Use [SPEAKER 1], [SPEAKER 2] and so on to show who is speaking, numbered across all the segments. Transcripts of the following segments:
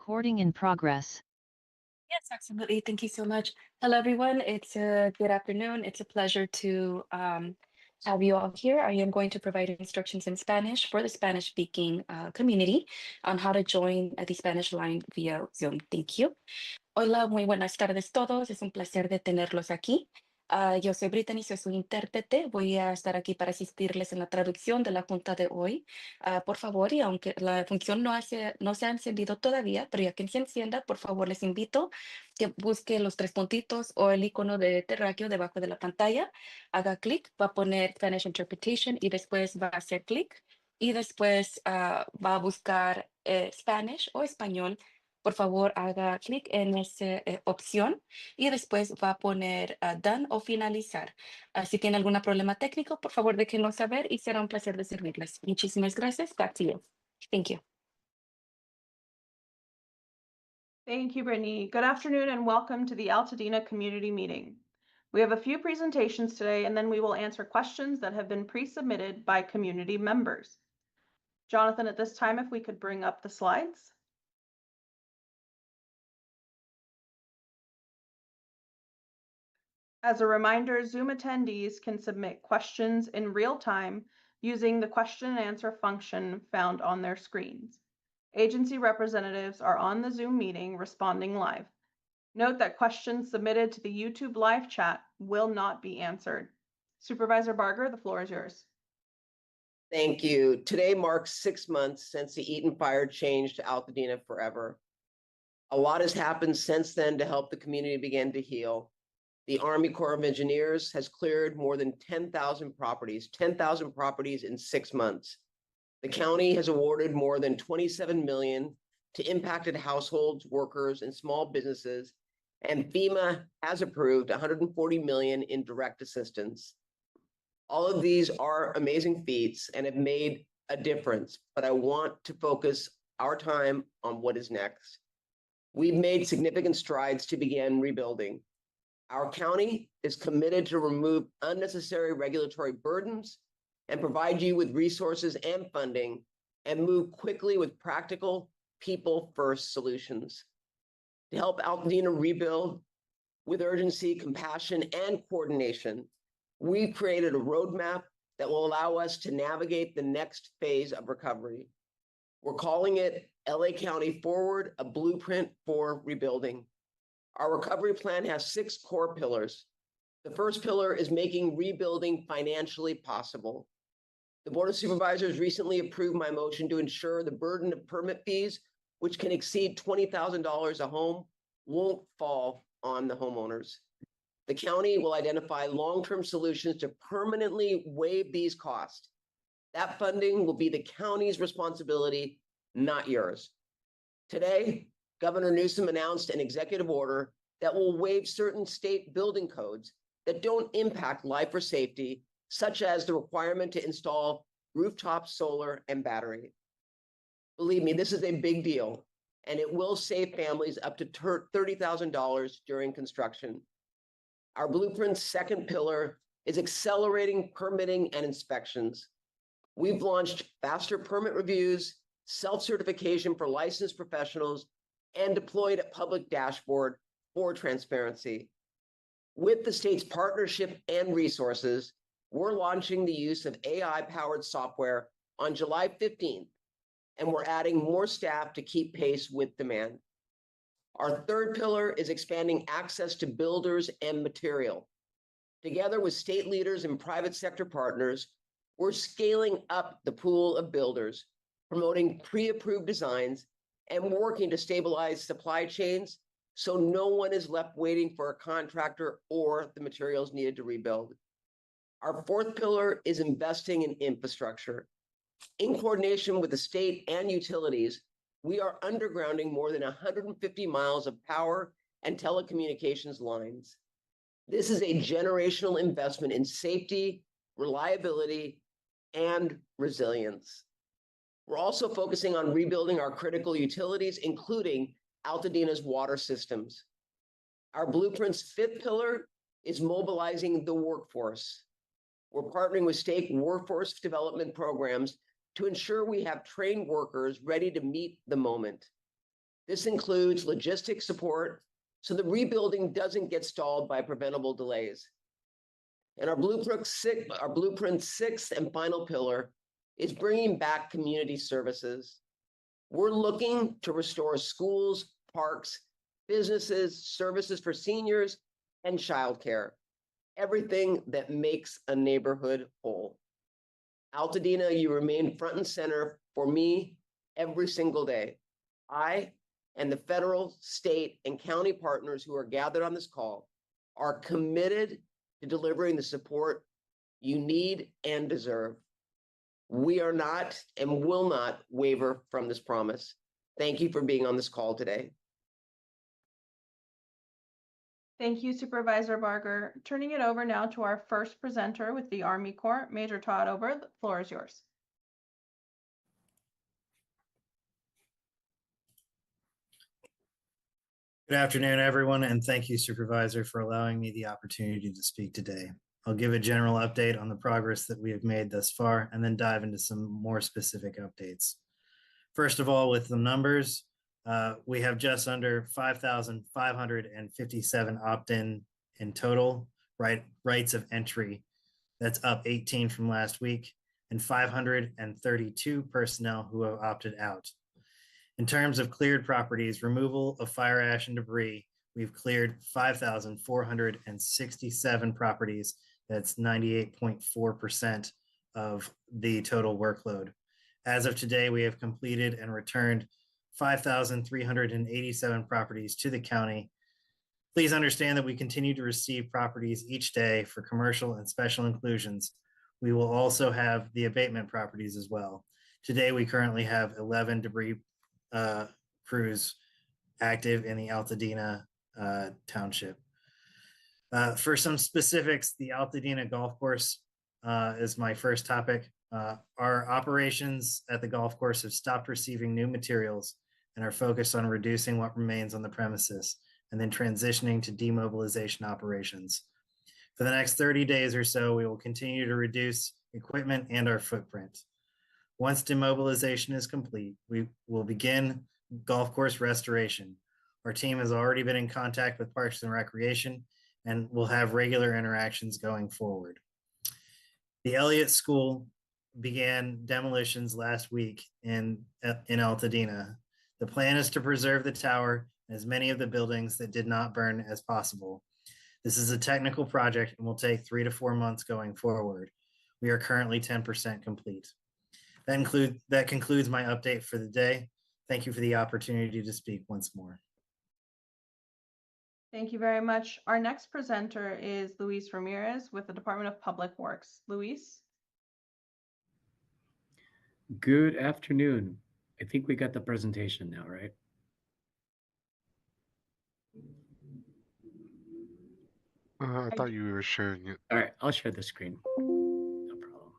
[SPEAKER 1] Recording in progress.
[SPEAKER 2] Yes, absolutely. Thank you so much. Hello, everyone. It's a good afternoon. It's a pleasure to have you all here. I am going to provide instructions in Spanish for the Spanish-speaking community on how to join the Spanish line via Zoom. Thank you. Hola, muy buenas tardes todos. Es un placer de tenerlos aquí. Yo soy Brittany, soy su intérprete. Voy a estar aquí para asistirles en la traducción de la junta de hoy. Por favor, y aunque la función no se ha encendido todavía, pero ya que se encienda, por favor, les invito que busque los tres puntitos o el icono de terráqueo debajo de la pantalla. Haga clic, va a poner Spanish Interpretation y después va a hacer clic y después va a buscar Spanish o español. Por favor, haga clic en esa opción y después va a poner done o finalizar. Si tiene algún problema técnico, por favor, déjenos saber y será un placer de servirles. Muchísimas gracias. Back to you. Thank you.
[SPEAKER 3] Thank you, Brittany. Good afternoon and welcome to the Altadena Community Meeting. We have a few presentations today and then we will answer questions that have been pre-submitted by community members. Jonathan, at this time, if we could bring up the slides. As a reminder, Zoom attendees can submit questions in real time using the question and answer function found on their screens. Agency representatives are on the Zoom meeting responding live. Note that questions submitted to the YouTube live chat will not be answered. Supervisor Barger, the floor is yours.
[SPEAKER 4] Thank you. Today marks 6 months since the Eaton fire changed Altadena forever. A lot has happened since then to help the community begin to heal. The Army Corps of Engineers has cleared more than 10,000 properties in 6 months. The county has awarded more than $27 million to impacted households, workers, and small businesses, and FEMA has approved $140 million in direct assistance. All of these are amazing feats and have made a difference, but I want to focus our time on what is next. We've made significant strides to begin rebuilding. Our county is committed to remove unnecessary regulatory burdens and provide you with resources and funding and move quickly with practical, people-first solutions. To help Altadena rebuild with urgency, compassion, and coordination, we've created a roadmap that will allow us to navigate the next phase of recovery. We're calling it LA County Forward, a blueprint for rebuilding. Our recovery plan has 6 core pillars. The first pillar is making rebuilding financially possible. The Board of Supervisors recently approved my motion to ensure the burden of permit fees, which can exceed $20,000 a home, won't fall on the homeowners. The county will identify long-term solutions to permanently waive these costs. That funding will be the county's responsibility, not yours. Today, Governor Newsom announced an executive order that will waive certain state building codes that don't impact life or safety, such as the requirement to install rooftop solar and battery. Believe me, this is a big deal, and it will save families up to $30,000 during construction. Our blueprint's second pillar is accelerating permitting and inspections. We've launched faster permit reviews, self-certification for licensed professionals, and deployed a public dashboard for transparency. With the state's partnership and resources, we're launching the use of AI-powered software on July 15th, and we're adding more staff to keep pace with demand. Our third pillar is expanding access to builders and material. Together with state leaders and private sector partners, we're scaling up the pool of builders, promoting pre-approved designs, and working to stabilize supply chains so no one is left waiting for a contractor or the materials needed to rebuild. Our fourth pillar is investing in infrastructure. In coordination with the state and utilities, we are undergrounding more than 150 miles of power and telecommunications lines. This is a generational investment in safety, reliability, and resilience. We're also focusing on rebuilding our critical utilities, including Altadena's water systems. Our blueprint's fifth pillar is mobilizing the workforce. We're partnering with state workforce development programs to ensure we have trained workers ready to meet the moment. This includes logistics support so the rebuilding doesn't get stalled by preventable delays. And our blueprint sixth and final pillar is bringing back community services. We're looking to restore schools, parks, businesses, services for seniors, and childcare, everything that makes a neighborhood whole. Altadena, you remain front and center for me every single day. I and the federal, state, and county partners who are gathered on this call are committed to delivering the support you need and deserve. We are not and will not waver from this promise. Thank you for being on this call today.
[SPEAKER 3] Thank you, Supervisor Barger. Turning it over now to our first presenter with the Army Corps, Major Todd Ober. The floor is yours.
[SPEAKER 1] Good afternoon, everyone, and thank you, Supervisor, for allowing me the opportunity to speak today. I'll give a general update on the progress that we have made thus far, and then dive into some more specific updates. First of all, with the numbers, we have just under 5,557 opt-in in total, rights of entry. That's up 18 from last week, and 532 personnel who have opted out. In terms of cleared properties, removal of fire ash and debris, we've cleared 5,467 properties. That's 98.4% of the total workload. As of today, we have completed and returned 5,387 properties to the county. Please understand that we continue to receive properties each day for commercial and special inclusions. We will also have the abatement properties as well. Today, we currently have 11 debris crews active in the Altadena township. For some specifics, the Altadena golf course is my first topic. Our operations at the golf course have stopped receiving new materials and are focused on reducing what remains on the premises and then transitioning to demobilization operations. For the next 30 days or so, we will continue to reduce equipment and our footprint. Once demobilization is complete, we will begin golf course restoration. Our team has already been in contact with Parks and Recreation and will have regular interactions going forward. The Elliott School began demolitions last week in Altadena. The plan is to preserve the tower and as many of the buildings that did not burn as possible. This is a technical project and will take 3 to 4 months going forward. We are currently 10% complete. That concludes my update for the day. Thank you for the opportunity to speak once more.
[SPEAKER 3] Thank you very much. Our next presenter is Luis Ramirez with the Department of Public Works. Luis?
[SPEAKER 5] Good afternoon. I think we got the presentation now, right?
[SPEAKER 6] I thought you were sharing it.
[SPEAKER 5] All right, I'll share the screen. No problem.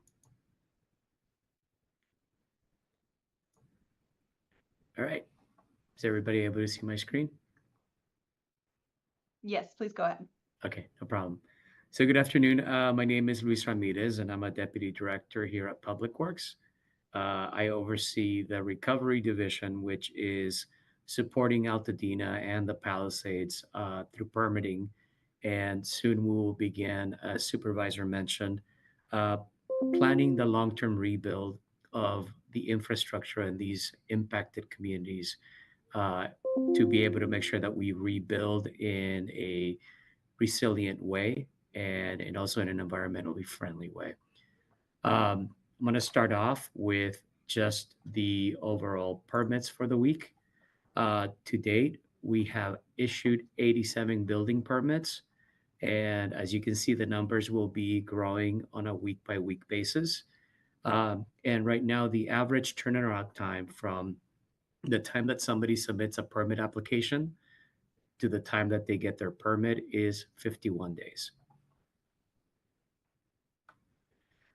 [SPEAKER 5] All right. Is everybody able to see my screen?
[SPEAKER 3] Yes, please go ahead.
[SPEAKER 5] Okay, no problem. So good afternoon. My name is Luis Ramirez, and I'm a Deputy Director here at Public Works. I oversee the Recovery Division, which is supporting Altadena and the Palisades through permitting. And soon we will begin, as Supervisor mentioned, planning the long-term rebuild of the infrastructure in these impacted communities to be able to make sure that we rebuild in a resilient way and also in an environmentally friendly way. I'm going to start off with just the overall permits for the week. To date, we have issued 87 building permits. And as you can see, the numbers will be growing on a week-by-week basis. And right now, the average turnaround time from the time that somebody submits a permit application to the time that they get their permit is 51 days.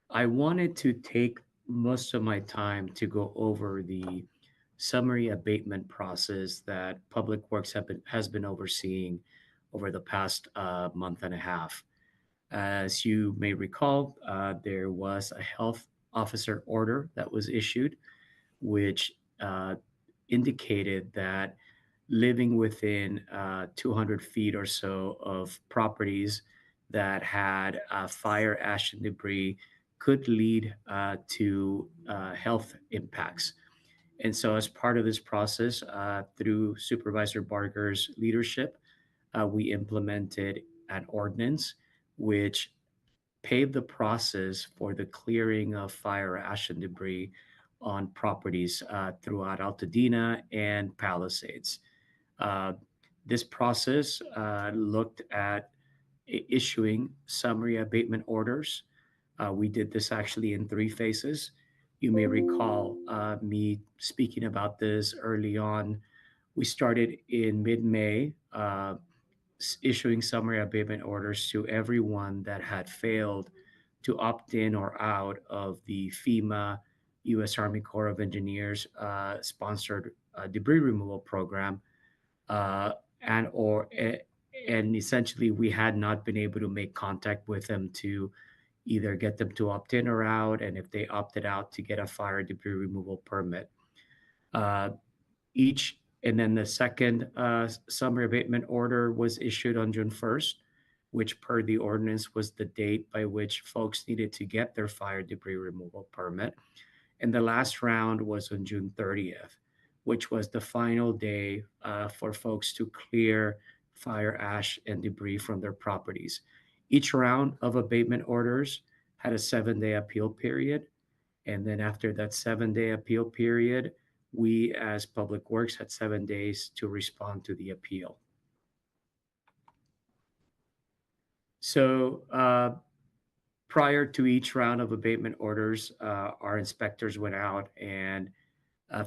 [SPEAKER 5] I wanted to take most of my time to go over the summary abatement process that Public Works has been overseeing over the past month and a half. As you may recall, there was a health officer order that was issued, which indicated that living within 200 feet or so of properties that had fire, ash, and debris could lead to health impacts. And so, as part of this process, through Supervisor Barger's leadership, we implemented an ordinance which paved the process for the clearing of fire, ash, and debris on properties throughout Altadena and Palisades. Uh, this process looked at issuing summary abatement orders. We did this actually in 3 phases. You may recall me speaking about this early on. We started in mid May, issuing summary abatement orders to everyone that had failed to opt in or out of the FEMA U.S. Army Corps of Engineers sponsored debris removal program, uh, and or and essentially we had not been able to make contact with them to either get them to opt in or out, and if they opted out, to get a fire debris removal permit. Uh, each and then the second summary abatement order was issued on June 1st, which per the ordinance was the date by which folks needed to get their fire debris removal permit. And the last round was on June 30th, which was the final day for folks to clear fire, ash, and debris from their properties. Each round of abatement orders had a 7-day appeal period. And then after that 7-day appeal period, we as Public Works had 7 days to respond to the appeal. So prior to each round of abatement orders, our inspectors went out and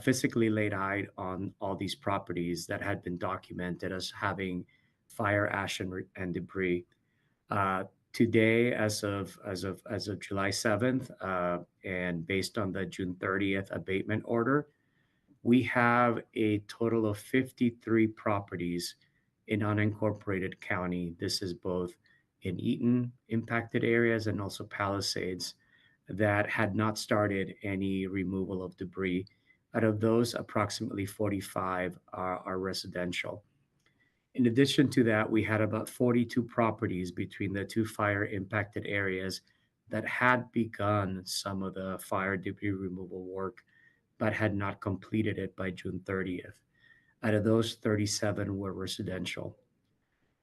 [SPEAKER 5] physically laid eyes on all these properties that had been documented as having fire, ash, and debris. Today, as of July 7th, and based on the June 30th abatement order, we have a total of 53 properties in unincorporated county. This is both in Eaton impacted areas and also Palisades that had not started any removal of debris. Out of those, approximately 45 are residential. In addition to that, we had about 42 properties between the two fire impacted areas that had begun some of the fire debris removal work but had not completed it by June 30th. Out of those, 37 were residential.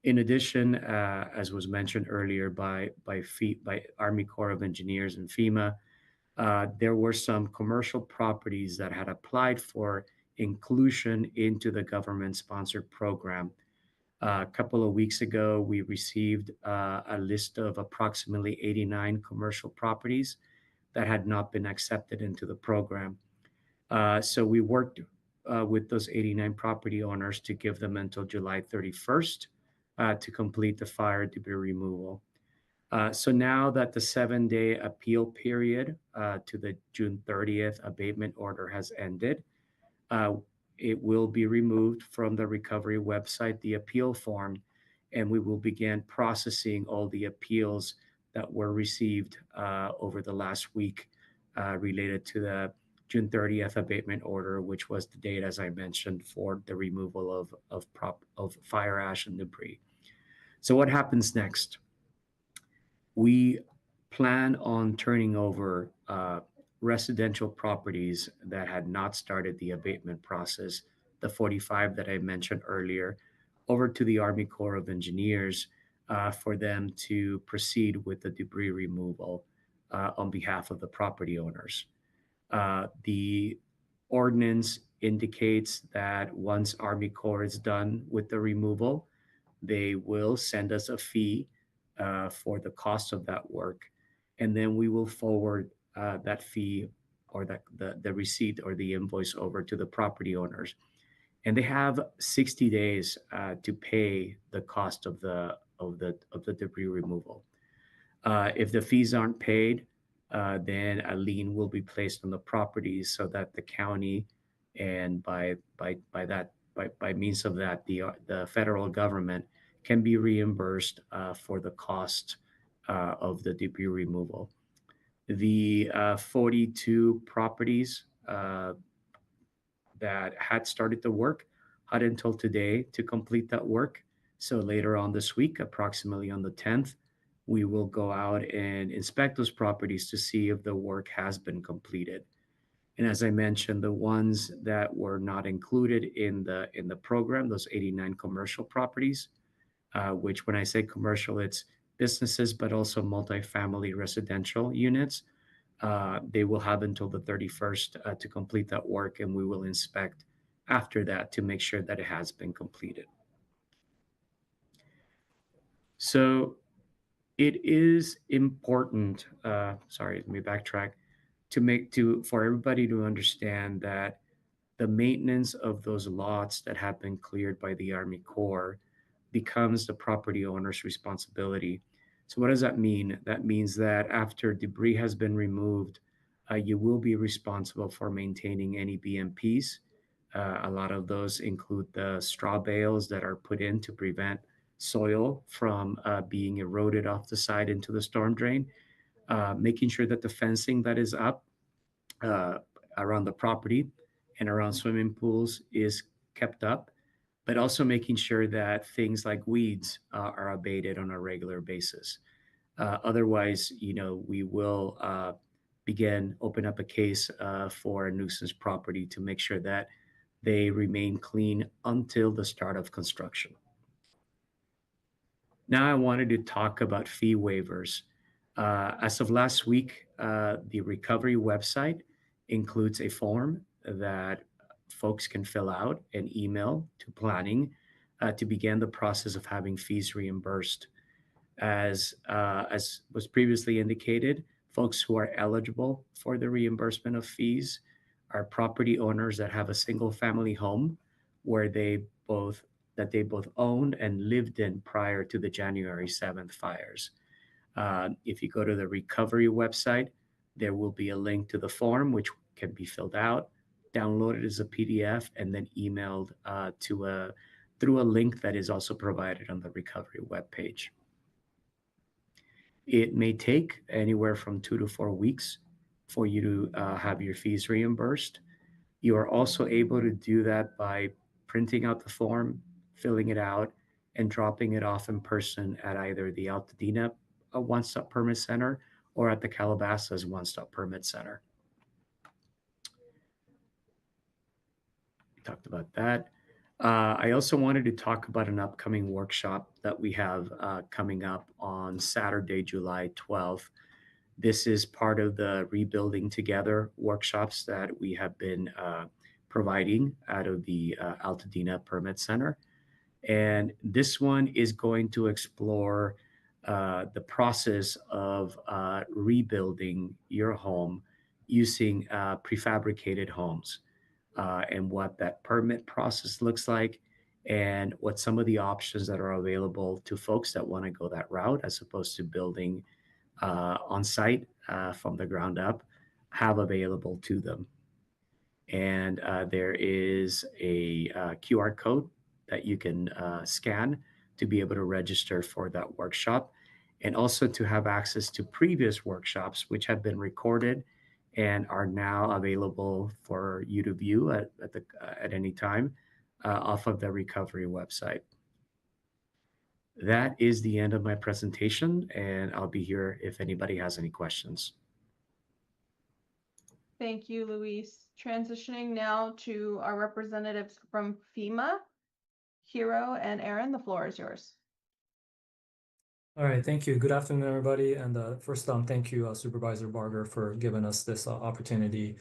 [SPEAKER 5] In addition, as was mentioned earlier by Army Corps of Engineers and FEMA, there were some commercial properties that had applied for inclusion into the government-sponsored program. A couple of weeks ago, we received a list of approximately 89 commercial properties that had not been accepted into the program. So we worked with those 89 property owners to give them until July 31st to complete the fire debris removal. So now that the 7-day appeal period to the June 30th abatement order has ended, it will be removed from the recovery website, the appeal form, and we will begin processing all the appeals that were received over the last week related to the June 30th abatement order, which was the date, as I mentioned, for the removal of fire, ash, and debris. So what happens next? We plan on turning over residential properties that had not started the abatement process, the 45 that I mentioned earlier, over to the Army Corps of Engineers for them to proceed with the debris removal on behalf of the property owners. The ordinance indicates that once Army Corps is done with the removal, they will send us a fee for the cost of that work, and then we will forward that fee or the receipt or the invoice over to the property owners, and they have 60 days to pay the cost of the debris removal. If the fees aren't paid, then a lien will be placed on the properties so that the county and by means of that, the federal government can be reimbursed for the cost of the debris removal. The 42 properties that had started the work until today to complete that work. So later on this week, approximately on the 10th, we will go out and inspect those properties to see if the work has been completed. And as I mentioned, the ones that were not included in the program, those 89 commercial properties, which when I say commercial, it's businesses, but also multifamily residential units. They will have until the 31st to complete that work, and we will inspect after that to make sure that it has been completed. So it is important, sorry, let me backtrack, for everybody to understand that the maintenance of those lots that have been cleared by the Army Corps becomes the property owner's responsibility. So what does that mean? That means that after debris has been removed, you will be responsible for maintaining any BMPs. A lot of those include the straw bales that are put in to prevent soil from being eroded off the side into the storm drain, making sure that the fencing that is up around the property and around swimming pools is kept up, but also making sure that things like weeds are abated on a regular basis. Otherwise, we will open up a case for a nuisance property to make sure that they remain clean until the start of construction. Now I wanted to talk about fee waivers. As of last week, the recovery website includes a form that folks can fill out and email to planning to begin the process of having fees reimbursed. As was previously indicated, folks who are eligible for the reimbursement of fees are property owners that have a single family home where they both owned and lived in prior to the January 7th fires. If you go to the recovery website, there will be a link to the form, which can be filled out, downloaded as a PDF, and then emailed through a link that is also provided on the recovery webpage. It may take anywhere from 2 to 4 weeks for you to have your fees reimbursed. You are also able to do that by printing out the form, filling it out, and dropping it off in person at either the Altadena One-Stop Permit Center or at the Calabasas One-Stop Permit Center. We talked about that. I also wanted to talk about an upcoming workshop that we have coming up on Saturday, July 12th. This is part of the Rebuilding Together workshops that we have been providing out of the Altadena Permit Center. And this one is going to explore the process of rebuilding your home using prefabricated homes and what that permit process looks like and what some of the options that are available to folks that want to go that route as opposed to building on site from the ground up have available to them. And there is a QR code that you can scan to be able to register for that workshop and also to have access to previous workshops which have been recorded and are now available for you to view at any time off of the recovery website. That is the end of my presentation, and I'll be here if anybody has any questions.
[SPEAKER 3] Thank you, Luis. Transitioning now to our representatives from FEMA. Hero and Aaron, the floor is yours.
[SPEAKER 7] All right, thank you. Good afternoon, everybody. And first, thank you, Supervisor Barger, for giving us this opportunity.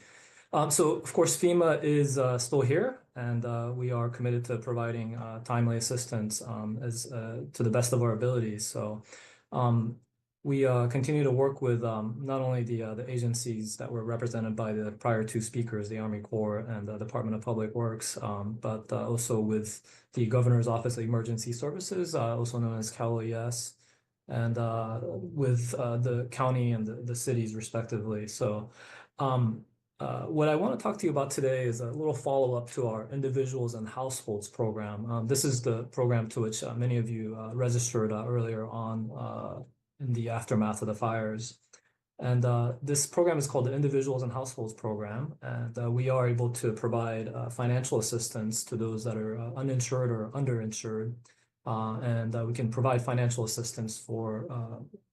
[SPEAKER 7] So, of course, FEMA is still here, and we are committed to providing timely assistance to the best of our abilities. So, we continue to work with not only the agencies that were represented by the prior two speakers, the Army Corps and the Department of Public Works, but also with the Governor's Office of Emergency Services, also known as CalES, and with the county and the cities respectively. So what I want to talk to you about today is a little follow-up to our Individuals and Households program. This is the program to which many of you registered earlier on in the aftermath of the fires. And this program is called the Individuals and Households Program. And we are able to provide financial assistance to those that are uninsured or underinsured. And we can provide financial assistance for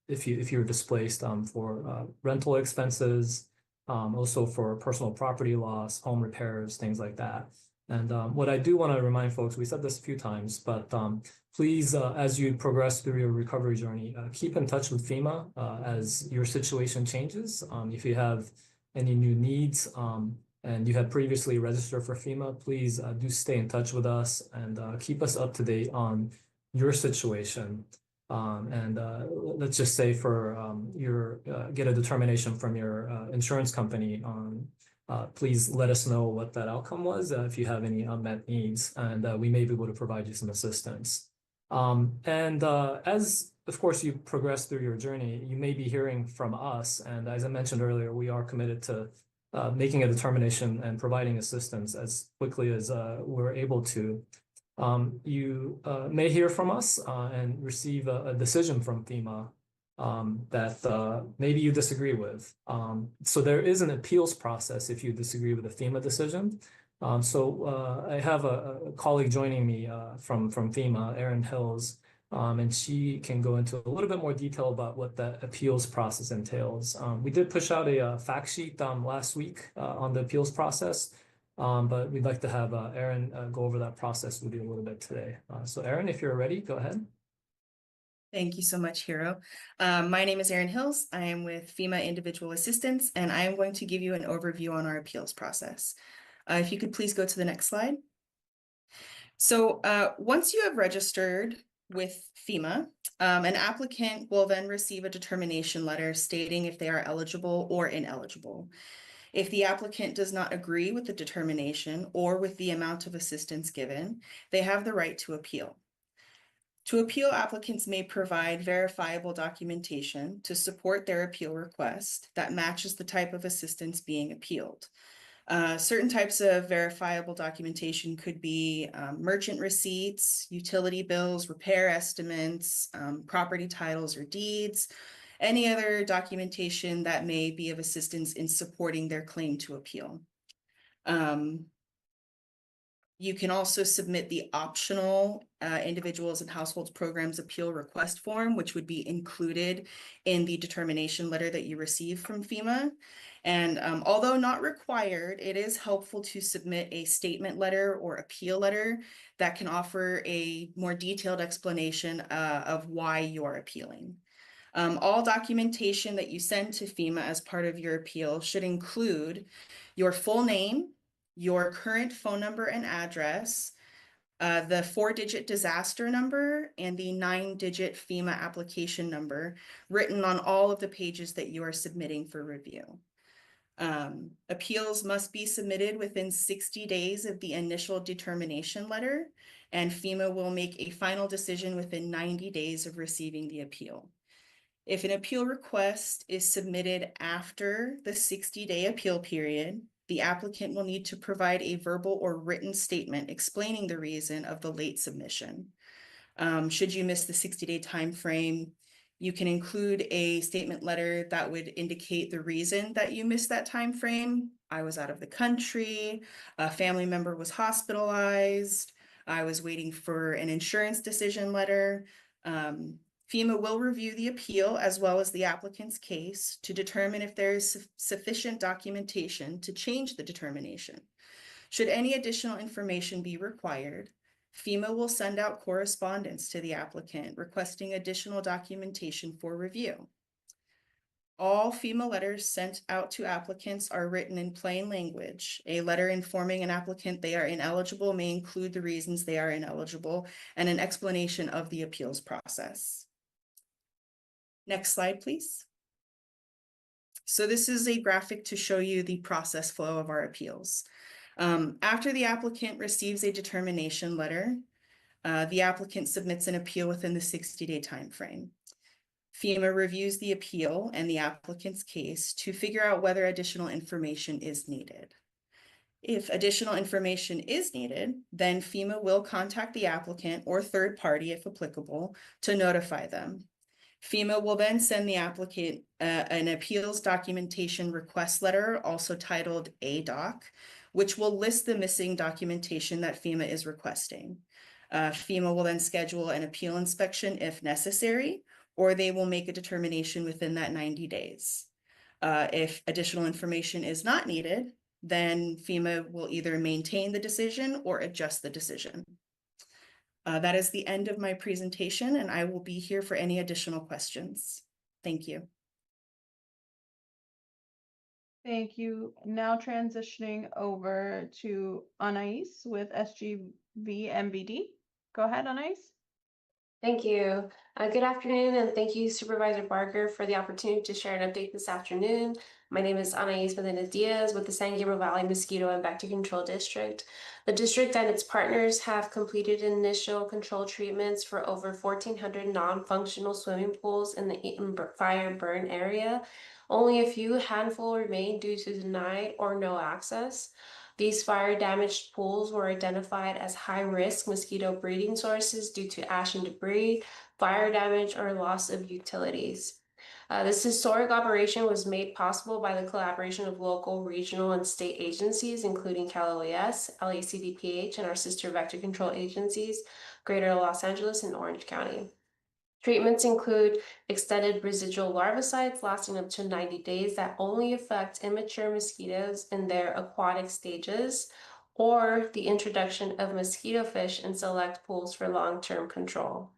[SPEAKER 7] if you're displaced for rental expenses, also for personal property loss, home repairs, things like that. And what I do want to remind folks, we said this a few times, but please, as you progress through your recovery journey, keep in touch with FEMA as your situation changes. If you have any new needs and you had previously registered for FEMA, please do stay in touch with us and keep us up to date on your situation. And let's just say for get a determination from your insurance company on please let us know what that outcome was if you have any unmet needs, and we may be able to provide you some assistance. As, of course, you progress through your journey, you may be hearing from us. And as I mentioned earlier, we are committed to making a determination and providing assistance as quickly as we're able to. You may hear from us and receive a decision from FEMA that maybe you disagree with. So there is an appeals process if you disagree with a FEMA decision. So I have a colleague joining me from FEMA, Erin Hills, and she can go into a little bit more detail about what that appeals process entails. We did push out a fact sheet last week on the appeals process, but we'd like to have Erin go over that process with you a little bit today. So Erin, if you're ready, go ahead.
[SPEAKER 8] Thank you so much, Hero. My name is Erin Hills. I am with FEMA Individual Assistance, and I am going to give you an overview on our appeals process. If you could please go to the next slide. So once you have registered with FEMA, an applicant will then receive a determination letter stating if they are eligible or ineligible. If the applicant does not agree with the determination or with the amount of assistance given, they have the right to appeal. To appeal, applicants may provide verifiable documentation to support their appeal request that matches the type of assistance being appealed. Certain types of verifiable documentation could be merchant receipts, utility bills, repair estimates, property titles or deeds, any other documentation that may be of assistance in supporting their claim to appeal. You can also submit the optional Individuals and Households Programs Appeal Request Form, which would be included in the determination letter that you receive from FEMA. And although not required, it is helpful to submit a statement letter or appeal letter that can offer a more detailed explanation of why you're appealing. All documentation that you send to FEMA as part of your appeal should include your full name, your current phone number and address, the 4-digit disaster number, and the 9-digit FEMA application number written on all of the pages that you are submitting for review. Appeals must be submitted within 60 days of the initial determination letter, and FEMA will make a final decision within 90 days of receiving the appeal. If an appeal request is submitted after the 60-day appeal period, the applicant will need to provide a verbal or written statement explaining the reason of the late submission. Should you miss the 60-day time frame, you can include a statement letter that would indicate the reason that you missed that time frame. I was out of the country, a family member was hospitalized, I was waiting for an insurance decision letter. FEMA will review the appeal as well as the applicant's case to determine if there is sufficient documentation to change the determination. Should any additional information be required, FEMA will send out correspondence to the applicant requesting additional documentation for review. All FEMA letters sent out to applicants are written in plain language. A letter informing an applicant they are ineligible may include the reasons they are ineligible and an explanation of the appeals process. Next slide, please. So this is a graphic to show you the process flow of our appeals. After the applicant receives a determination letter, the applicant submits an appeal within the 60-day time frame. FEMA reviews the appeal and the applicant's case to figure out whether additional information is needed. If additional information is needed, then FEMA will contact the applicant or third party, if applicable, to notify them. FEMA will then send the applicant an appeals documentation request letter, also titled ADOC, which will list the missing documentation that FEMA is requesting. FEMA will then schedule an appeal inspection if necessary, or they will make a determination within that 90 days. If additional information is not needed, then FEMA will either maintain the decision or adjust the decision. That is the end of my presentation, and I will be here for any additional questions. Thank you.
[SPEAKER 3] Thank you. Now transitioning over to Anais with SGV MBD. Go ahead, Anais.
[SPEAKER 9] Thank you. Good afternoon, and thank you, Supervisor Barger, for the opportunity to share an update this afternoon. My name is Anais Medina-Diaz with the San Gabriel Valley Mosquito and Vector Control District. The district and its partners have completed initial control treatments for over 1,400 non-functional swimming pools in the Eaton fire burn area. Only a few handful remain due to denied or no access. These fire-damaged pools were identified as high-risk mosquito breeding sources due to ash and debris, fire damage, or loss of utilities. This historic operation was made possible by the collaboration of local, regional, and state agencies, including Cal OES, LACDPH, and our sister vector control agencies, Greater Los Angeles and Orange County. Treatments include extended residual larvicides lasting up to 90 days that only affect immature mosquitoes in their aquatic stages, or the introduction of mosquito fish in select pools for long-term control.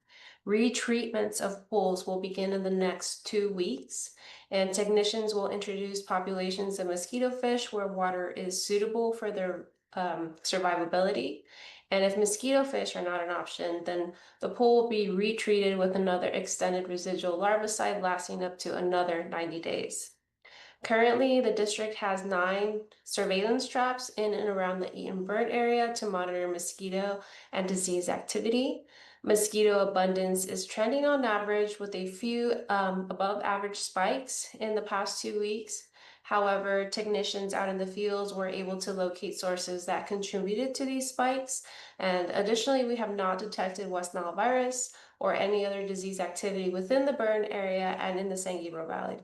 [SPEAKER 9] Retreatments of pools will begin in the next 2 weeks, and technicians will introduce populations of mosquito fish where water is suitable for their survivability. And if mosquito fish are not an option, then the pool will be retreated with another extended residual larvicide lasting up to another 90 days. Currently, the district has 9 surveillance traps in and around the Eaton burn area to monitor mosquito and disease activity. Mosquito abundance is trending on average with a few above average spikes in the past 2 weeks. However, technicians out in the fields were able to locate sources that contributed to these spikes. And additionally, we have not detected West Nile virus or any other disease activity within the burn area and in the San Gabriel Valley.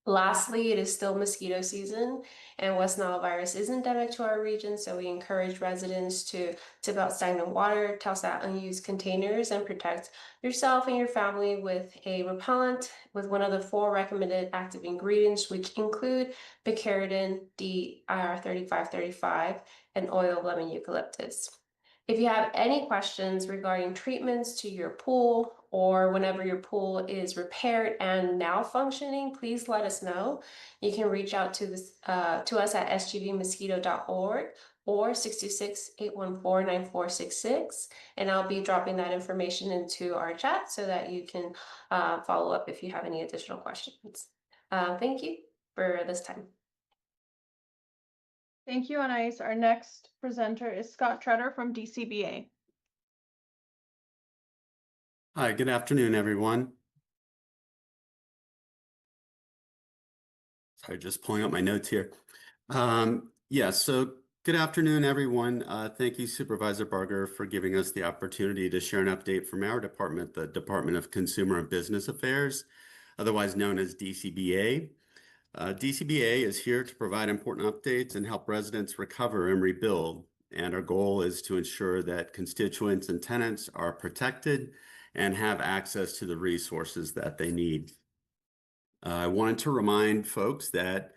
[SPEAKER 9] Lastly, it is still mosquito season, and West Nile virus is endemic to our region, so we encourage residents to tip out stagnant water, toss out unused containers, and protect yourself and your family with a repellent with one of the 4 recommended active ingredients, which include picaridin, DIR3535, and oil of lemon eucalyptus. If you have any questions regarding treatments to your pool or whenever your pool is repaired and now functioning, please let us know. You can reach out to us at sgvmosquito.org or 626-814-9466, and I'll be dropping that information into our chat so that you can follow up if you have any additional questions. Thank you for this time.
[SPEAKER 3] Thank you, Anais. Our next presenter is Scott Treader from DCBA.
[SPEAKER 10] Hi, good afternoon, everyone. Sorry, just pulling up my notes here. So good afternoon, everyone. Thank you, Supervisor Barger, for giving us the opportunity to share an update from our department, the Department of Consumer and Business Affairs, otherwise known as DCBA. DCBA is here to provide important updates and help residents recover and rebuild. And our goal is to ensure that constituents and tenants are protected and have access to the resources that they need. I wanted to remind folks that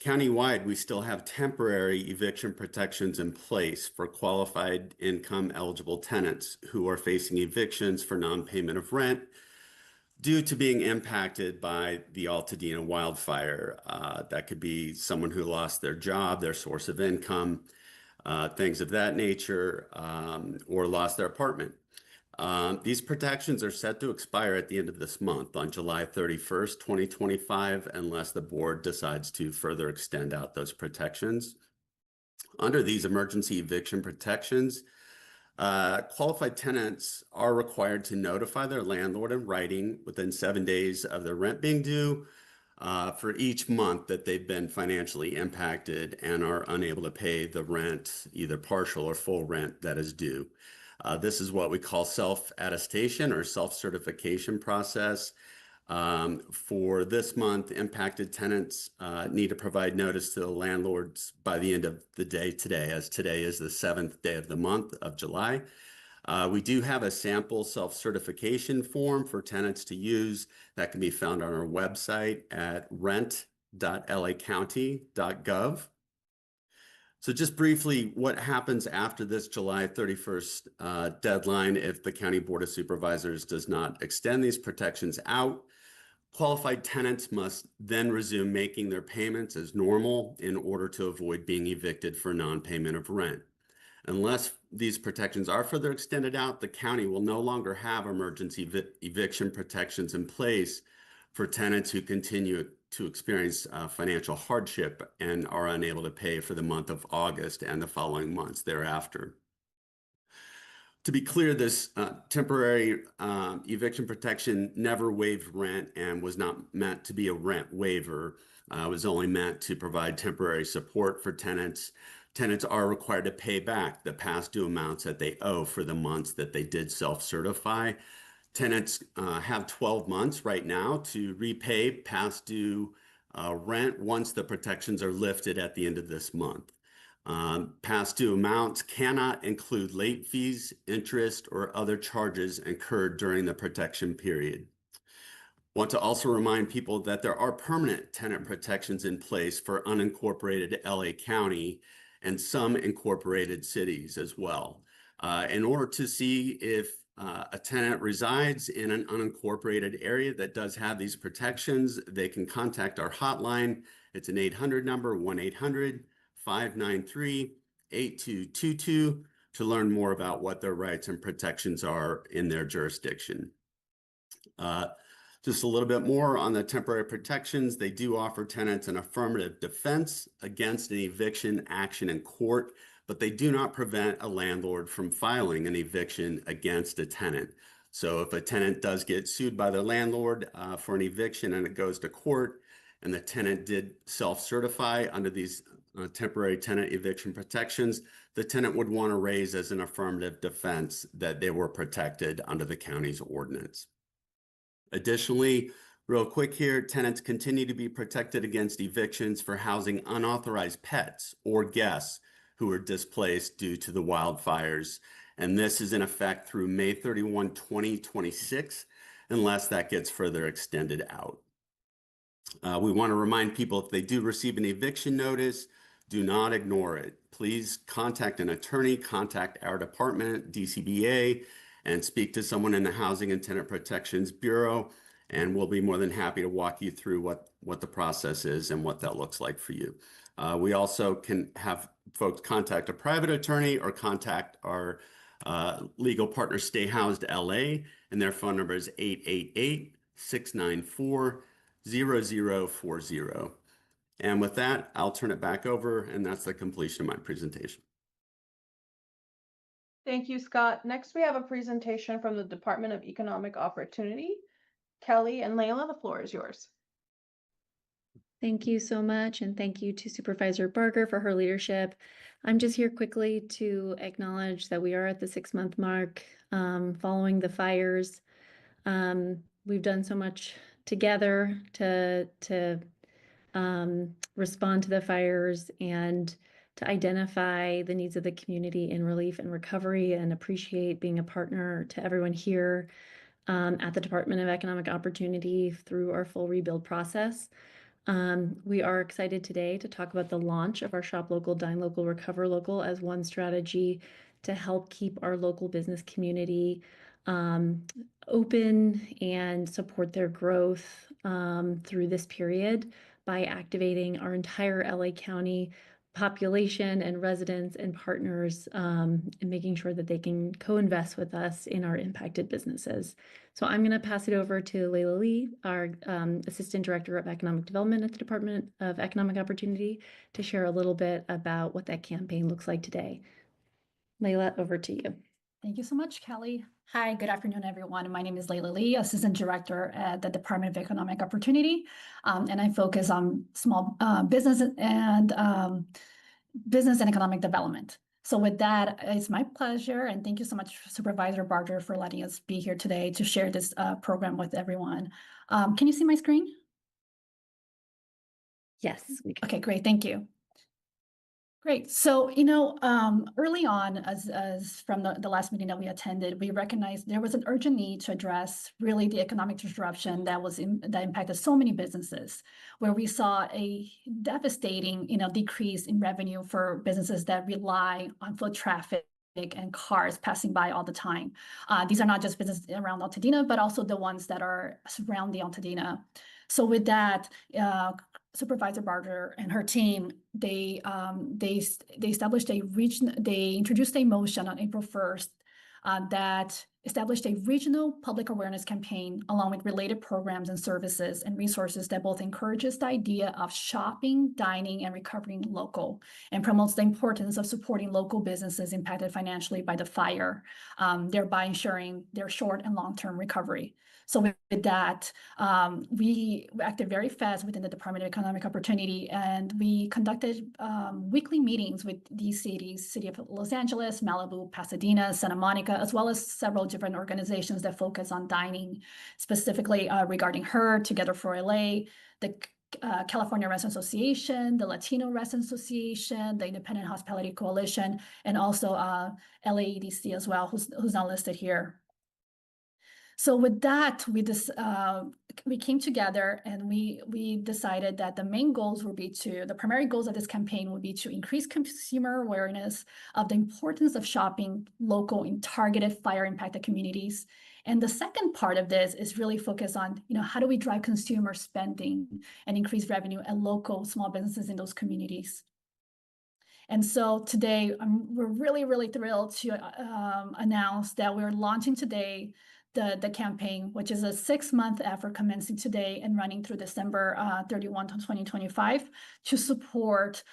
[SPEAKER 10] countywide, we still have temporary eviction protections in place for qualified income eligible tenants who are facing evictions for non-payment of rent due to being impacted by the Altadena wildfire. That could be someone who lost their job, their source of income, things of that nature, or lost their apartment. These protections are set to expire at the end of this month on July 31st, 2025, unless the board decides to further extend out those protections. Under these emergency eviction protections, qualified tenants are required to notify their landlord in writing within 7 days of their rent being due for each month that they've been financially impacted and are unable to pay the rent, either partial or full rent that is due. This is what we call self-attestation or self-certification process. For this month, impacted tenants need to provide notice to the landlords by the end of the day today, as today is the 7th day of the month of July. We do have a sample self-certification form for tenants to use that can be found on our website at rent.lacounty.gov. So just briefly, what happens after this July 31st deadline if the County Board of Supervisors does not extend these protections out? Qualified tenants must then resume making their payments as normal in order to avoid being evicted for non-payment of rent. Unless these protections are further extended out, the county will no longer have emergency eviction protections in place for tenants who continue to experience financial hardship and are unable to pay for the month of August and the following months thereafter. To be clear, this temporary eviction protection never waived rent and was not meant to be a rent waiver. It was only meant to provide temporary support for tenants. Tenants are required to pay back the past due amounts that they owe for the months that they did self-certify. Tenants have 12 months right now to repay past due rent once the protections are lifted at the end of this month. Past due amounts cannot include late fees, interest, or other charges incurred during the protection period. Want to also remind people that there are permanent tenant protections in place for unincorporated LA County and some incorporated cities as well. In order to see if a tenant resides in an unincorporated area that does have these protections, they can contact our hotline. It's an 800 number, 1-800-593-8222 to learn more about what their rights and protections are in their jurisdiction. Just a little bit more on the temporary protections. They do offer tenants an affirmative defense against an eviction action in court, but they do not prevent a landlord from filing an eviction against a tenant. So if a tenant does get sued by the landlord for an eviction and it goes to court, and the tenant did self-certify under these temporary tenant eviction protections, the tenant would want to raise as an affirmative defense that they were protected under the county's ordinance. Additionally, real quick here, tenants continue to be protected against evictions for housing unauthorized pets or guests who are displaced due to the wildfires. And this is in effect through May 31, 2026, unless that gets further extended out. We want to remind people if they do receive an eviction notice, do not ignore it. Please contact an attorney, contact our department, DCBA, and speak to someone in the Housing and Tenant Protections Bureau, and we'll be more than happy to walk you through what the process is and what that looks like for you. We also can have folks contact a private attorney or contact our legal partner, Stay Housed LA, and their phone number is 888-694-0040. And with that, I'll turn it back over, and that's the completion of my presentation.
[SPEAKER 3] Thank you, Scott. Next, we have a presentation from the Department of Economic Opportunity. Kelly and Layla, the floor is yours.
[SPEAKER 11] Thank you so much, and thank you to Supervisor Barger for her leadership. I'm just here quickly to acknowledge that we are at the 6-month mark following the fires. We've done so much together to respond to the fires and to identify the needs of the community in relief and recovery, and appreciate being a partner to everyone here at the Department of Economic Opportunity through our full rebuild process. We are excited today to talk about the launch of our Shop Local, Dine Local, Recover Local as one strategy to help keep our local business community open and support their growth through this period by activating our entire LA County population and residents and partners and making sure that they can co-invest with us in our impacted businesses. So I'm going to pass it over to Layla Lee, our Assistant Director of Economic Development at the Department of Economic Opportunity, to share a little bit about what that campaign looks like today. Layla, over to you.
[SPEAKER 12] Thank you so much, Kelly. Hi, good afternoon, everyone. My name is Layla Lee, Assistant Director at the Department of Economic Opportunity, and I focus on small business and economic development. So with that, it's my pleasure, and thank you so much, Supervisor Barger, for letting us be here today to share this program with everyone. Can you see my screen?
[SPEAKER 11] Yes.
[SPEAKER 12] Okay, great, thank you. Great. So, early on, as from the last meeting that we attended, we recognized there was an urgent need to address really the economic disruption that impacted so many businesses, where we saw a devastating, decrease in revenue for businesses that rely on foot traffic and cars passing by all the time. These are not just businesses around Altadena, but also the ones that are surround the Altadena. So with that, Supervisor Barger and her team, they established they introduced a motion on April 1st that established a regional public awareness campaign along with related programs and services and resources that both encourages the idea of shopping, dining, and recovering local, and promotes the importance of supporting local businesses impacted financially by the fire, thereby ensuring their short and long-term recovery. So with that, we acted very fast within the Department of Economic Opportunity, and we conducted weekly meetings with these cities, City of Los Angeles, Malibu, Pasadena, Santa Monica, as well as several different organizations that focus on dining, specifically regarding HER, Together for LA, the California Restaurant Association, the Latino Restaurant Association, the Independent Hospitality Coalition, and also LAEDC as well, who's not listed here. So with that, we came together and we decided that the primary goals of this campaign would be to increase consumer awareness of the importance of shopping local in targeted fire impacted communities. And the second part of this is really focused on, how do we drive consumer spending and increase revenue at local small businesses in those communities. And so today, we're really, really thrilled to announce that we're launching today the campaign, which is a 6-month effort commencing today and running through December 31, 2025, to support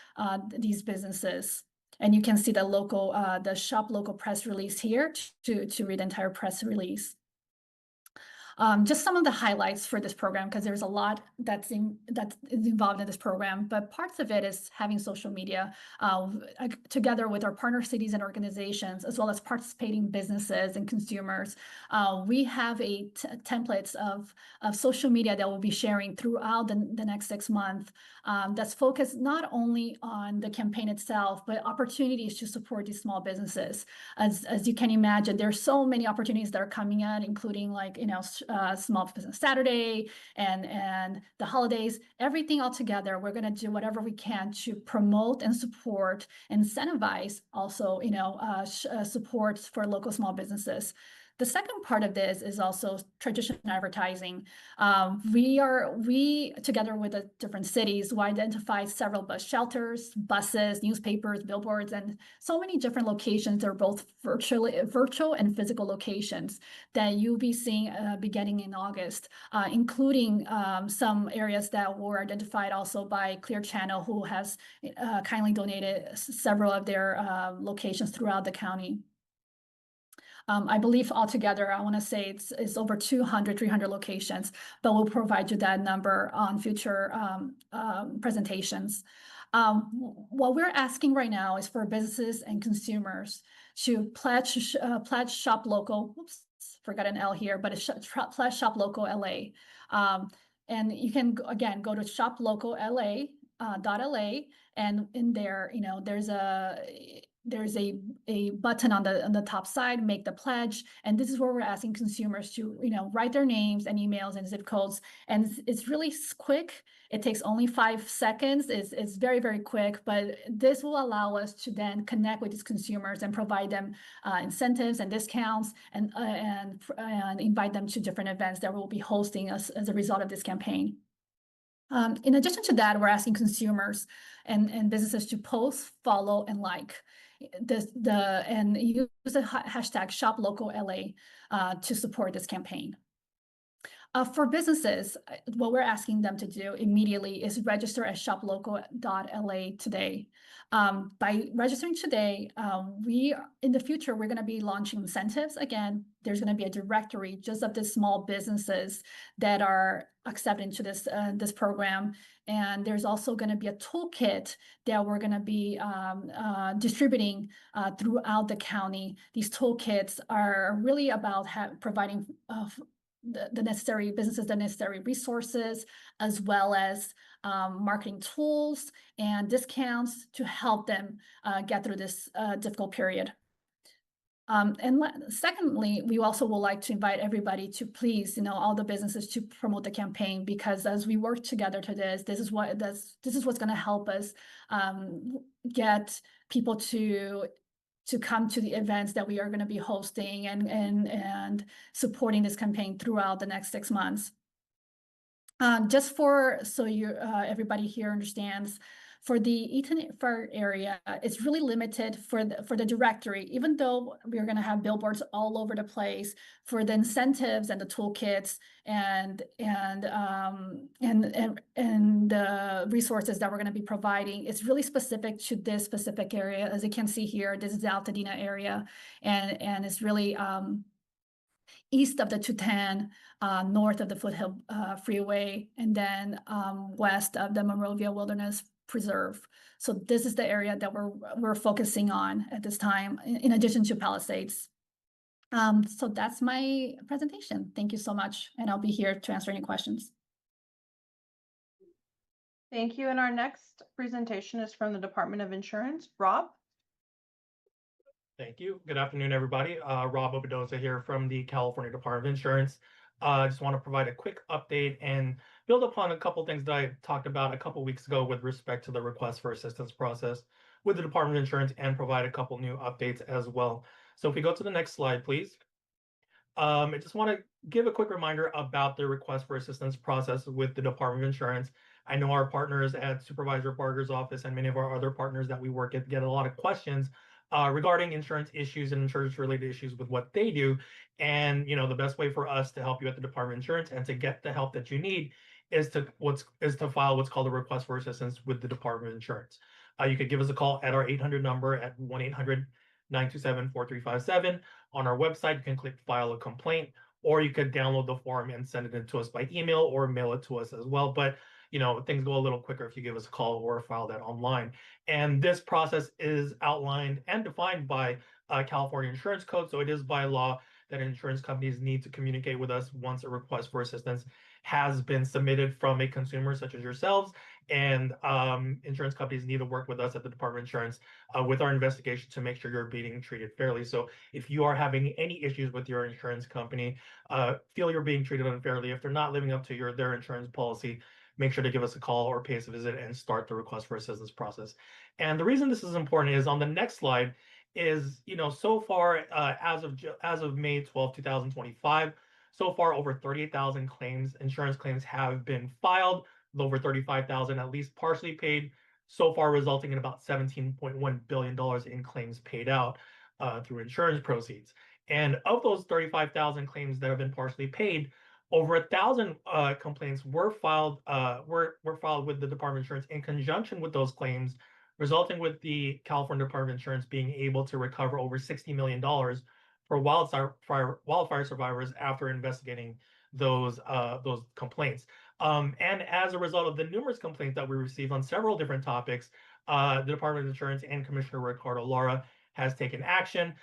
[SPEAKER 12] these businesses. And you can see the Shop Local press release here to read the entire press release. Just some of the highlights for this program, because there's a lot that's involved in this program, but parts of it is having social media together with our partner cities and organizations, as well as participating businesses and consumers. We have templates of social media that we'll be sharing throughout the next 6 months that's focused not only on the campaign itself, but opportunities to support these small businesses. As you can imagine, there's so many opportunities that are coming out, including Small Business Saturday and the holidays, everything all together. We're going to do whatever we can to promote and support, incentivize also, support for local small businesses. The second part of this is also traditional advertising. We together with the different cities, we identified several bus shelters, buses, newspapers, billboards, and so many different locations. They're both virtual and physical locations that you'll be seeing beginning in August, including some areas that were identified also by Clear Channel, who has kindly donated several of their locations throughout the county. I believe altogether, I want to say it's over 200, 300 locations, but we'll provide you that number on future presentations. What we're asking right now is for businesses and consumers to pledge Shop Local. Oops, forgot an L here, but it's pledge Shop Local LA. And you can, again, go to shoplocal.la, and in there, there's a button on the top side, make the pledge. And this is where we're asking consumers to, write their names and emails and zip codes. And it's really quick. It takes only 5 seconds. It's very, very quick, but this will allow us to then connect with these consumers and provide them incentives and discounts and invite them to different events that we'll be hosting as a result of this campaign. In addition to that, we're asking consumers and businesses to post, follow, and like and use the hashtag ShopLocalLA to support this campaign. For businesses, what we're asking them to do immediately is register at shoplocal.la today. By registering today, in the future, we're going to be launching incentives. Again, there's going to be a directory just of the small businesses that are accepted into this program. And there's also going to be a toolkit that we're going to be distributing throughout the county. These toolkits are really about providing the necessary businesses, the necessary resources, as well as marketing tools and discounts to help them get through this difficult period. Secondly, we also would like to invite everybody to please, all the businesses to promote the campaign, because as we work together to this is what's going to help us get people to come to the events that we are going to be hosting and supporting this campaign throughout the next 6 months. Just so everybody here understands, for the Eaton area, it's really limited for the directory, even though we're going to have billboards all over the place for the incentives and the toolkits and the resources that we're going to be providing. It's really specific to this specific area. As you can see here, this is the Altadena area, and it's really east of the 210, north of the Foothill Freeway, and then west of the Monrovia Wilderness Preserve. So this is the area that we're focusing on at this time, in addition to Palisades. So that's my presentation. Thank you so much, and I'll be here to answer any questions.
[SPEAKER 3] Thank you. And our next presentation is from the Department of Insurance. Rob?
[SPEAKER 13] Thank you. Good afternoon, everybody. Rob Obedoza here from the California Department of Insurance. I just want to provide a quick update and build upon a couple things that I talked about a couple weeks ago with respect to the request for assistance process with the Department of Insurance, and provide a couple new updates as well. So if we go to the next slide, please. I just want to give a quick reminder about the request for assistance process with the Department of Insurance. I know our partners at Supervisor Barger's office and many of our other partners that we work at get a lot of questions regarding insurance issues and insurance-related issues with what they do. And the best way for us to help you at the Department of Insurance and to get the help that you need is to file what's called a request for assistance with the Department of Insurance. You could give us a call at our 800 number at 1-800-927-4357. On our website, you can click file a complaint, or you could download the form and send it in to us by email or mail it to us as well. But things go a little quicker if you give us a call or file that online. And this process is outlined and defined by California Insurance Code. So it is by law that insurance companies need to communicate with us once a request for assistance has been submitted from a consumer such as yourselves. And insurance companies need to work with us at the Department of Insurance with our investigation to make sure you're being treated fairly. So if you are having any issues with your insurance company, feel you're being treated unfairly, if they're not living up to their insurance policy, make sure to give us a call or pay us a visit and start the request for assistance process. And the reason this is important is on the next slide is, so far as of May 12, 2025, so far over 38,000 insurance claims have been filed, with over 35,000 at least partially paid, so far resulting in about $17.1 billion in claims paid out through insurance proceeds. And of those 35,000 claims that have been partially paid, over 1,000 complaints were filed with the Department of Insurance in conjunction with those claims, resulting with the California Department of Insurance being able to recover over $60 million for wildfire survivors after investigating those complaints. And as a result of the numerous complaints that we received on several different topics, the Department of Insurance and Commissioner Ricardo Lara has taken action.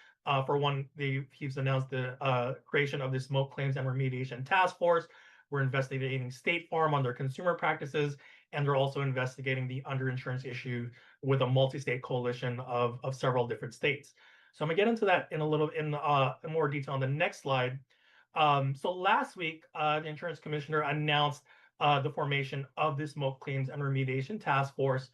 [SPEAKER 13] For one, he's announced the creation of the Smoke Claims and Remediation Task Force. We're investigating State Farm on their consumer practices, and they're also investigating the underinsurance issue with a multi-state coalition of several different states. So I'm gonna get into that in more detail on the next slide. So last week, the Insurance Commissioner announced the formation of the Smoke Claims and Remediation Task Force,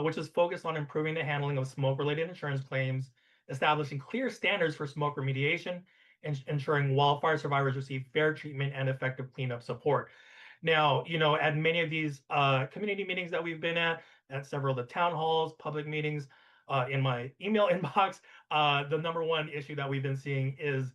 [SPEAKER 13] which is focused on improving the handling of smoke-related insurance claims, establishing clear standards for smoke remediation, and ensuring wildfire survivors receive fair treatment and effective cleanup support. Now, at many of these community meetings that we've been at several of the town halls, public meetings, in my email inbox, the number one issue that we've been seeing is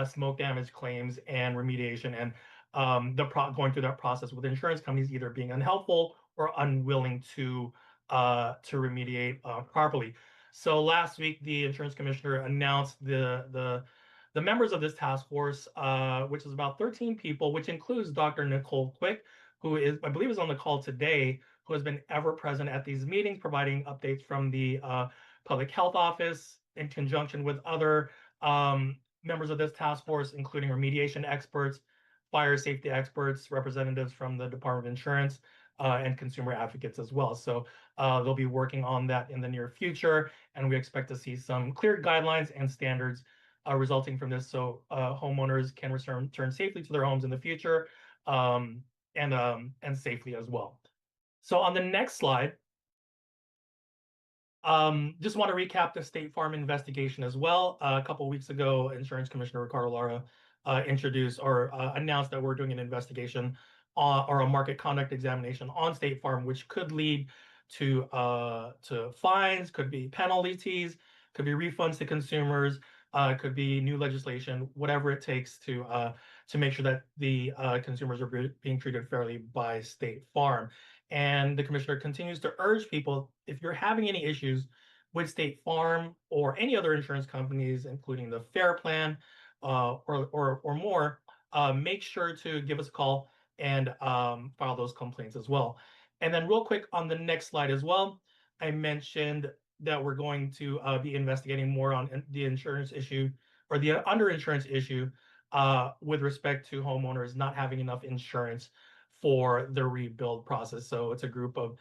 [SPEAKER 13] smoke damage claims and remediation. And going through that process with insurance companies either being unhelpful or unwilling to remediate properly. So last week, the insurance commissioner announced the members of this task force, which is about 13 people, which includes Dr. Nicole Quick, who is, I believe, is on the call today, who has been ever present at these meetings, providing updates from the public health office in conjunction with other members of this task force, including remediation experts, fire safety experts, representatives from the Department of Insurance, and consumer advocates as well. So they'll be working on that in the near future, and we expect to see some clear guidelines and standards resulting from this, so homeowners can return safely to their homes in the future, and safely as well. So on the next slide, just want to recap the State Farm investigation as well. A couple of weeks ago, Insurance Commissioner Ricardo Lara introduced or announced that we're doing an investigation or a market conduct examination on State Farm, which could lead to fines, could be penalties, could be refunds to consumers, could be new legislation, whatever it takes to make sure that the consumers are being treated fairly by State Farm. And the commissioner continues to urge people, if you're having any issues with State Farm or any other insurance companies, including the FAIR Plan or more, make sure to give us a call and file those complaints as well. And then real quick on the next slide as well, I mentioned that we're going to be investigating more on the insurance issue or the underinsurance issue with respect to homeowners not having enough insurance for the rebuild process. So it's a group of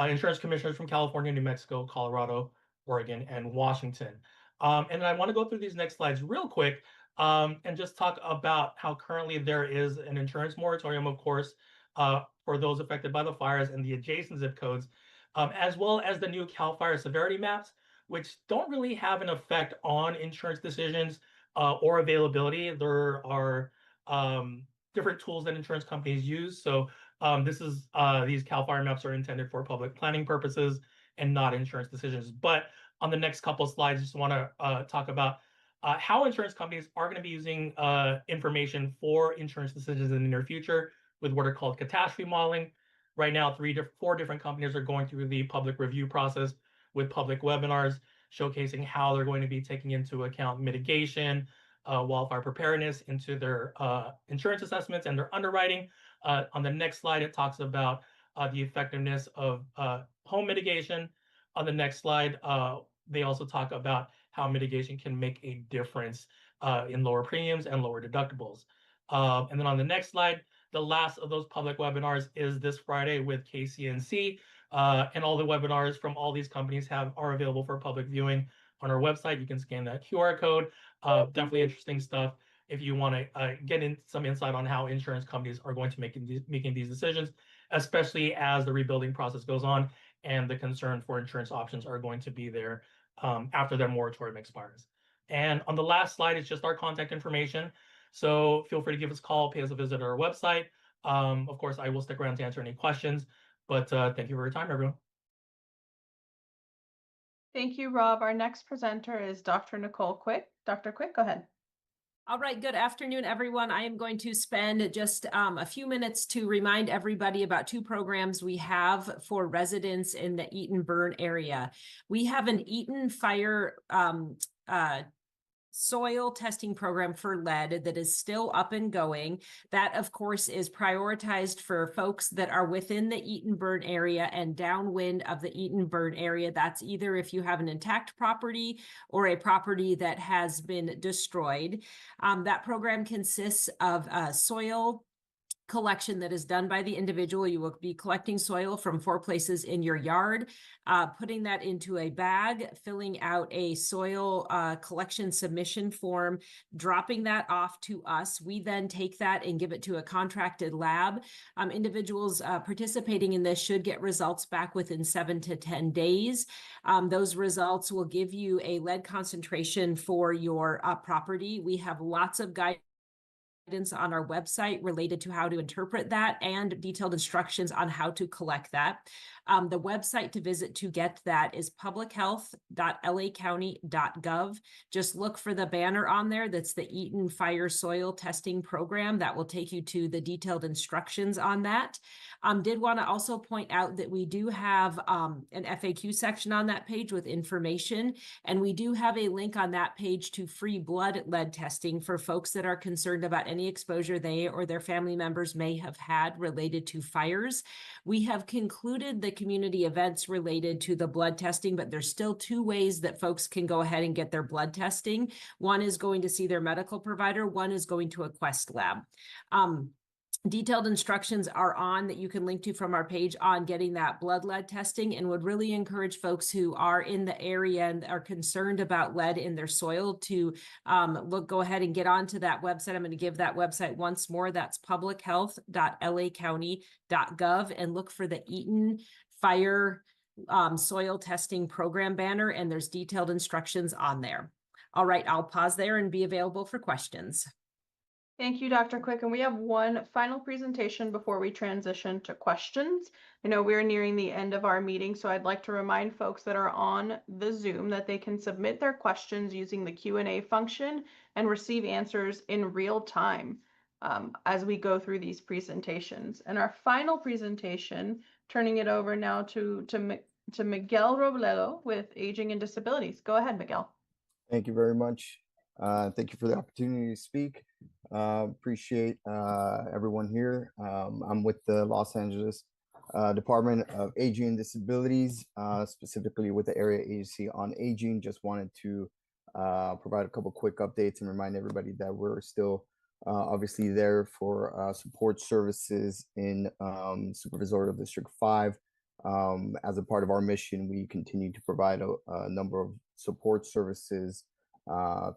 [SPEAKER 13] insurance commissioners from California, New Mexico, Colorado, Oregon, and Washington. And I want to go through these next slides real quick and just talk about how currently there is an insurance moratorium, of course, for those affected by the fires and the adjacent zip codes, as well as the new CAL FIRE severity maps, which don't really have an effect on insurance decisions or availability. There are different tools that insurance companies use. So these CAL FIRE maps are intended for public planning purposes and not insurance decisions. But on the next couple of slides, just want to talk about how insurance companies are going to be using information for insurance decisions in the near future with what are called catastrophe modeling. Right now, 4 different companies are going through the public review process with public webinars showcasing how they're going to be taking into account mitigation, wildfire preparedness into their insurance assessments and their underwriting. On the next slide, it talks about the effectiveness of home mitigation. On the next slide, they also talk about how mitigation can make a difference in lower premiums and lower deductibles. And then on the next slide, the last of those public webinars is this Friday with KCNC, and all the webinars from all these companies are available for public viewing on our website. You can scan that QR code. Definitely interesting stuff if you want to get in some insight on how insurance companies are going to making these decisions, especially as the rebuilding process goes on and the concern for insurance options are going to be there after their moratorium expires. And on the last slide is just our contact information. So feel free to give us a call, pay us a visit at our website. Of course, I will stick around to answer any questions, but thank you for your time, everyone.
[SPEAKER 3] Thank you, Rob. Our next presenter is Dr. Nicole Quick. Dr. Quick, go ahead.
[SPEAKER 14] All right, good afternoon, everyone. I am going to spend just a few minutes to remind everybody about 2 programs we have for residents in the Eaton burn area. We have an Eaton fire soil testing program for lead that is still up and going. That, of course, is prioritized for folks that are within the Eaton burn area and downwind of the Eaton burn area. That's either if you have an intact property or a property that has been destroyed. That program consists of soil collection that is done by the individual. You will be collecting soil from 4 places in your yard, putting that into a bag, filling out a soil collection submission form, dropping that off to us. We then take that and give it to a contracted lab. Individuals participating in this should get results back within 7 to 10 days. Those results will give you a lead concentration for your property. We have lots of guidance on our website related to how to interpret that and detailed instructions on how to collect that. The website to visit to get that is publichealth.lacounty.gov. Just look for the banner on there. That's the Eaton Fire Soil Testing Program. That will take you to the detailed instructions on that. Did want to also point out that we do have an FAQ section on that page with information, and we do have a link on that page to free blood lead testing for folks that are concerned about any exposure they or their family members may have had related to fires. We have concluded the community events related to the blood testing, but there's still 2 ways that folks can go ahead and get their blood testing. One is going to see their medical provider. One is going to a Quest lab. Detailed instructions are on that you can link to from our page on getting that blood lead testing, and would really encourage folks who are in the area and are concerned about lead in their soil to go ahead and get onto that website. I'm going to give that website once more. That's publichealth.lacounty.gov, and look for the Eaton Fire Soil Testing Program banner, and there's detailed instructions on there. All right, I'll pause there and be available for questions.
[SPEAKER 3] Thank you, Dr. Quick. And we have one final presentation before we transition to questions. I know we're nearing the end of our meeting, so I'd like to remind folks that are on the Zoom that they can submit their questions using the Q&A function and receive answers in real time as we go through these presentations. And our final presentation, turning it over now to Miguel Robledo with Aging and Disabilities. Go ahead, Miguel.
[SPEAKER 15] Thank you very much. Thank you for the opportunity to speak. Appreciate everyone here. I'm with the Los Angeles Department of Aging and Disabilities, specifically with the Area Agency on Aging. Just wanted to provide a couple quick updates and remind everybody that we're still obviously there for support services in Supervisorial District 5. As a part of our mission, we continue to provide a number of support services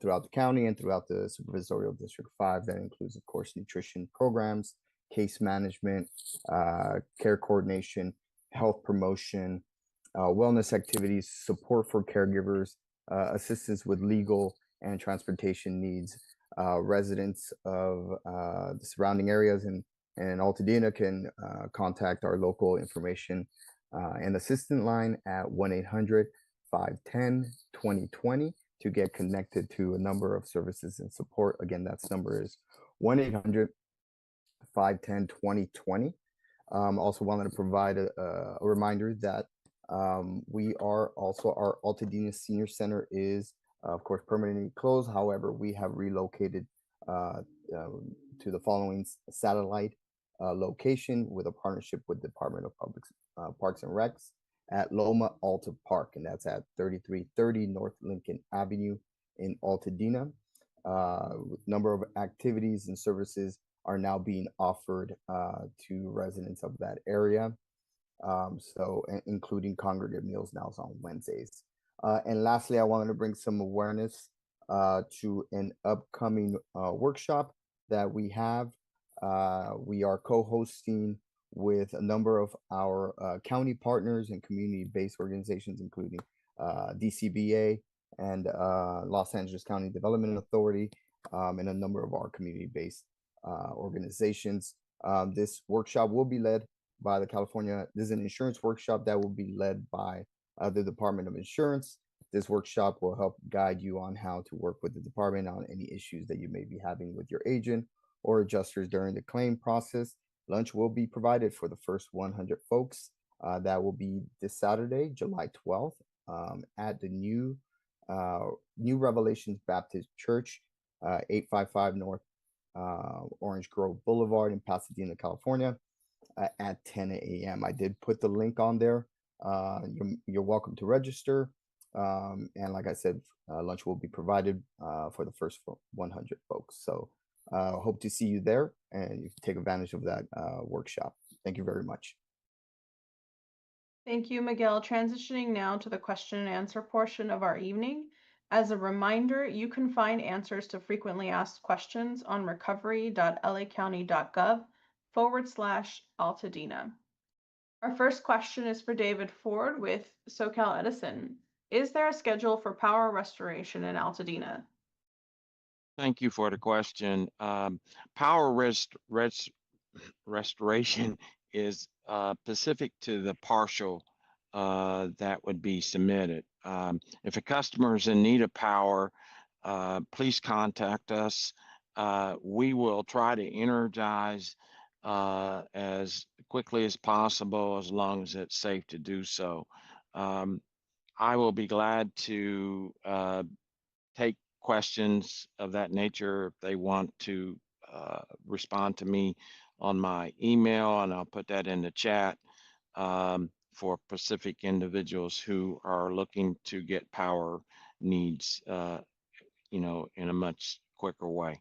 [SPEAKER 15] throughout the county and throughout the Supervisorial District 5. That includes, of course, nutrition programs, case management, care coordination, health promotion, wellness activities, support for caregivers, assistance with legal and transportation needs. Residents of the surrounding areas and Altadena can contact our local information and assistant line at 1-800-510-2020 to get connected to a number of services and support. Again, that number is 1-800-510-2020. Also wanted to provide a reminder that we are also, our Altadena Senior Center is, of course, permanently closed. However, we have relocated to the following satellite location with a partnership with Department of Public Parks and Recs at Loma Alta Park, and that's at 3330 North Lincoln Avenue in Altadena. Number of activities and services are now being offered to residents of that area. So including congregate meals now on Wednesdays. And lastly, I wanted to bring some awareness to an upcoming workshop that we have. We are co-hosting with a number of our county partners and community-based organizations, including DCBA and Los Angeles County Development Authority, and a number of our community-based organizations. This workshop will be led by the California, this is an insurance workshop that will be led by the Department of Insurance. This workshop will help guide you on how to work with the department on any issues that you may be having with your agent or adjusters during the claim process. Lunch will be provided for the first 100 folks. That will be this Saturday, July 12th, at the New Revelations Baptist Church, 855 North Orange Grove Boulevard in Pasadena, California, at 10 a.m. I did put the link on there. You're welcome to register. And like I said, lunch will be provided for the first 100 folks. So hope to see you there and you can take advantage of that workshop. Thank you very much.
[SPEAKER 3] Thank you, Miguel. Transitioning now to the question and answer portion of our evening. As a reminder, you can find answers to frequently asked questions on recovery.lacounty.gov/Altadena. Our first question is for David Ford with SoCal Edison. Is there a schedule for power restoration in Altadena?
[SPEAKER 16] Thank you for the question. Power restoration is specific to the partial that would be submitted. If a customer is in need of power, please contact us. We will try to energize as quickly as possible, as long as it's safe to do so. I will be glad to take questions of that nature if they want to respond to me on my email, and I'll put that in the chat for specific individuals who are looking to get power needs, in a much quicker way.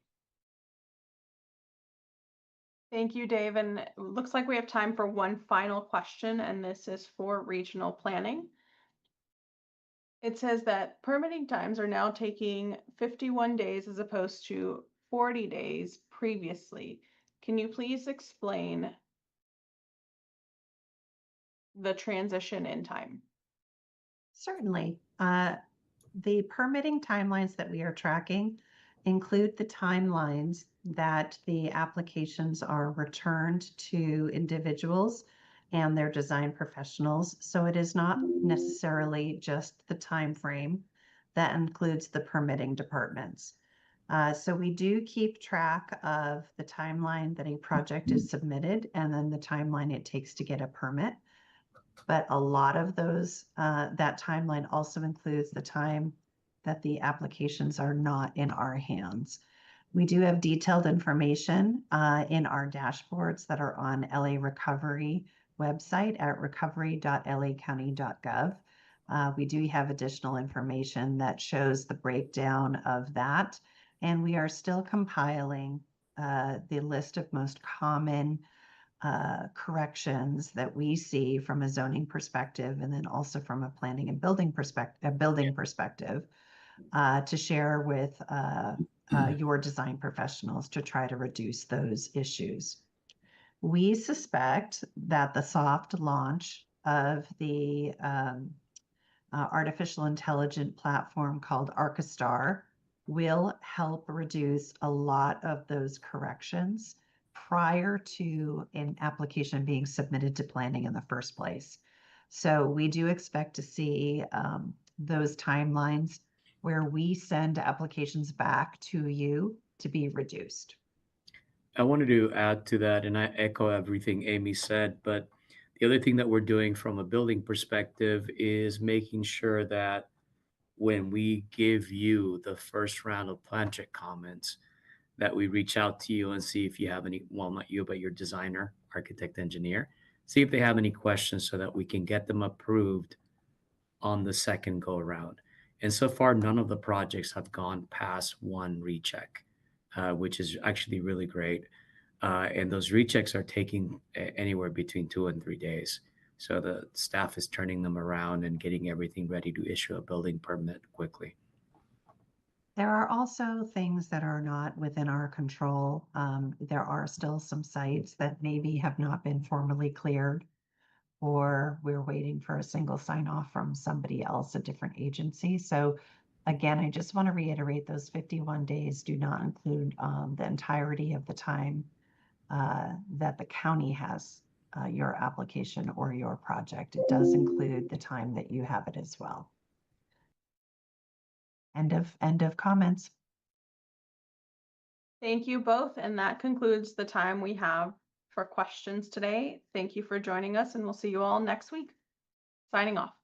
[SPEAKER 3] Thank you, Dave. And it looks like we have time for one final question, and this is for regional planning. It says that permitting times are now taking 51 days as opposed to 40 days previously. Can you please explain the transition in time?
[SPEAKER 17] Certainly. The permitting timelines that we are tracking include the timelines that the applications are returned to individuals and their design professionals. So it is not necessarily just the time frame that includes the permitting departments. So we do keep track of the timeline that a project is submitted and then the timeline it takes to get a permit. But a lot of those, that timeline also includes the time that the applications are not in our hands. We do have detailed information in our dashboards that are on LA Recovery website at recovery.lacounty.gov. We do have additional information that shows the breakdown of that. And we are still compiling the list of most common corrections that we see from a zoning perspective, and then also from a planning and building perspective, to share with your design professionals to try to reduce those issues. We suspect that the soft launch of the artificial intelligence platform called Archistar will help reduce a lot of those corrections prior to an application being submitted to planning in the first place. So we do expect to see those timelines where we send applications back to you to be reduced.
[SPEAKER 5] I wanted to add to that, and I echo everything Amy said, but the other thing that we're doing from a building perspective is making sure that when we give you the first round of plan check comments, that we reach out to you and see if you have any, well, not you, but your designer, architect, engineer, see if they have any questions so that we can get them approved on the second go around. And so far, none of the projects have gone past one recheck, which is actually really great. And those rechecks are taking anywhere between 2 and 3 days. So the staff is turning them around and getting everything ready to issue a building permit quickly.
[SPEAKER 17] There are also things that are not within our control. There are still some sites that maybe have not been formally cleared, or we're waiting for a single sign off from somebody else, a different agency. So again, I just want to reiterate those 51 days do not include the entirety of the time that the county has your application or your project. It does include the time that you have it as well. End of comments.
[SPEAKER 3] Thank you both. And that concludes the time we have for questions today. Thank you for joining us, and we'll see you all next week. Signing off.